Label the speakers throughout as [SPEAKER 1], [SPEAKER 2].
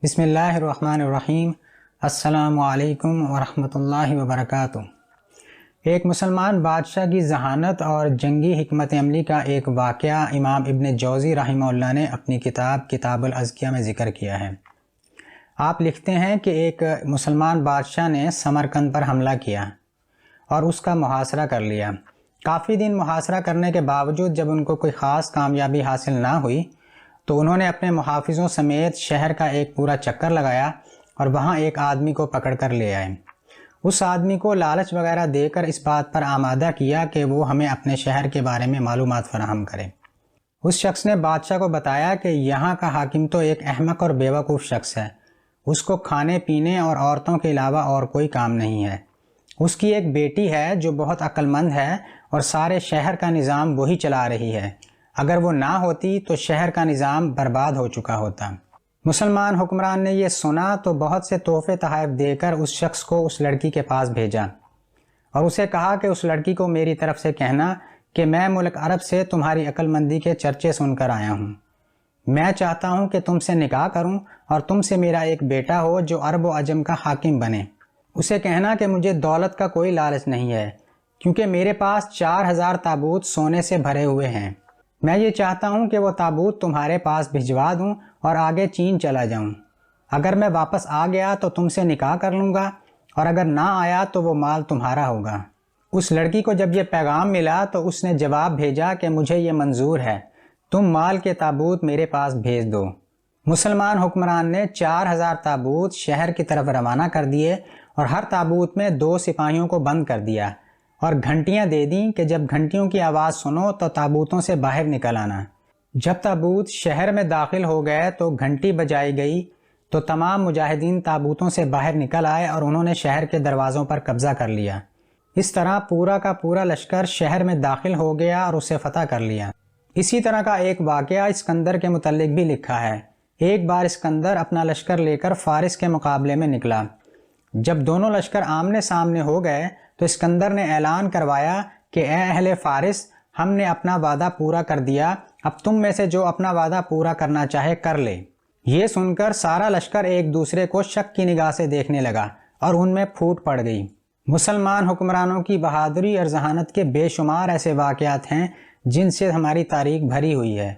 [SPEAKER 1] بسم اللہ الرحمن الرحیم۔ السلام علیکم ورحمۃ اللہ وبرکاتہ۔ ایک مسلمان بادشاہ کی ذہانت اور جنگی حکمت عملی کا ایک واقعہ امام ابن جوزی رحمہ اللہ نے اپنی کتاب الاذکیہ میں ذکر کیا ہے۔ آپ لکھتے ہیں کہ ایک مسلمان بادشاہ نے سمرقند پر حملہ کیا اور اس کا محاصرہ کر لیا۔ کافی دن محاصرہ کرنے کے باوجود جب ان کو کوئی خاص کامیابی حاصل نہ ہوئی تو انہوں نے اپنے محافظوں سمیت شہر کا ایک پورا چکر لگایا اور وہاں ایک آدمی کو پکڑ کر لے آئے۔ اس آدمی کو لالچ وغیرہ دے کر اس بات پر آمادہ کیا کہ وہ ہمیں اپنے شہر کے بارے میں معلومات فراہم کرے۔ اس شخص نے بادشاہ کو بتایا کہ یہاں کا حاکم تو ایک احمق اور بیوقوف شخص ہے، اس کو کھانے پینے اور عورتوں کے علاوہ اور کوئی کام نہیں ہے۔ اس کی ایک بیٹی ہے جو بہت عقل مند ہے اور سارے شہر کا نظام وہی چلا رہی ہے، اگر وہ نہ ہوتی تو شہر کا نظام برباد ہو چکا ہوتا۔ مسلمان حکمران نے یہ سنا تو بہت سے تحفے تحائف دے کر اس شخص کو اس لڑکی کے پاس بھیجا اور اسے کہا کہ اس لڑکی کو میری طرف سے کہنا کہ میں ملک عرب سے تمہاری عقل مندی کے چرچے سن کر آیا ہوں، میں چاہتا ہوں کہ تم سے نکاح کروں اور تم سے میرا ایک بیٹا ہو جو عرب و عجم کا حاکم بنے۔ اسے کہنا کہ مجھے دولت کا کوئی لالچ نہیں ہے، کیونکہ میرے پاس 4000 تابوت سونے سے بھرے ہوئے ہیں۔ میں یہ چاہتا ہوں کہ وہ تابوت تمہارے پاس بھجوا دوں اور آگے چین چلا جاؤں۔ اگر میں واپس آ گیا تو تم سے نکاح کر لوں گا اور اگر نہ آیا تو وہ مال تمہارا ہوگا۔ اس لڑکی کو جب یہ پیغام ملا تو اس نے جواب بھیجا کہ مجھے یہ منظور ہے، تم مال کے تابوت میرے پاس بھیج دو۔ مسلمان حکمران نے 4000 تابوت شہر کی طرف روانہ کر دیے اور ہر تابوت میں 2 سپاہیوں کو بند کر دیا اور گھنٹیاں دے دیں کہ جب گھنٹیوں کی آواز سنو تو تابوتوں سے باہر نکل آنا۔ جب تابوت شہر میں داخل ہو گئے تو گھنٹی بجائی گئی تو تمام مجاہدین تابوتوں سے باہر نکل آئے اور انہوں نے شہر کے دروازوں پر قبضہ کر لیا۔ اس طرح پورا کا پورا لشکر شہر میں داخل ہو گیا اور اسے فتح کر لیا۔ اسی طرح کا ایک واقعہ اسکندر کے متعلق بھی لکھا ہے۔ ایک بار اسکندر اپنا لشکر لے کر فارس کے مقابلے میں نکلا۔ جب دونوں لشکر آمنے سامنے ہو گئے تو اسکندر نے اعلان کروایا کہ اے اہل فارس، ہم نے اپنا وعدہ پورا کر دیا، اب تم میں سے جو اپنا وعدہ پورا کرنا چاہے کر لے۔ یہ سن کر سارا لشکر ایک دوسرے کو شک کی نگاہ سے دیکھنے لگا اور ان میں پھوٹ پڑ گئی۔ مسلمان حکمرانوں کی بہادری اور ذہانت کے بے شمار ایسے واقعات ہیں جن سے ہماری تاریخ بھری ہوئی ہے۔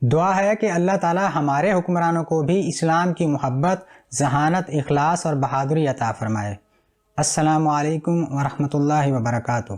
[SPEAKER 1] دعا ہے کہ اللہ تعالی ہمارے حکمرانوں کو بھی اسلام کی محبت، ذہانت، اخلاص اور بہادری عطا فرمائے۔ السلام علیکم ورحمۃ اللہ وبرکاتہ۔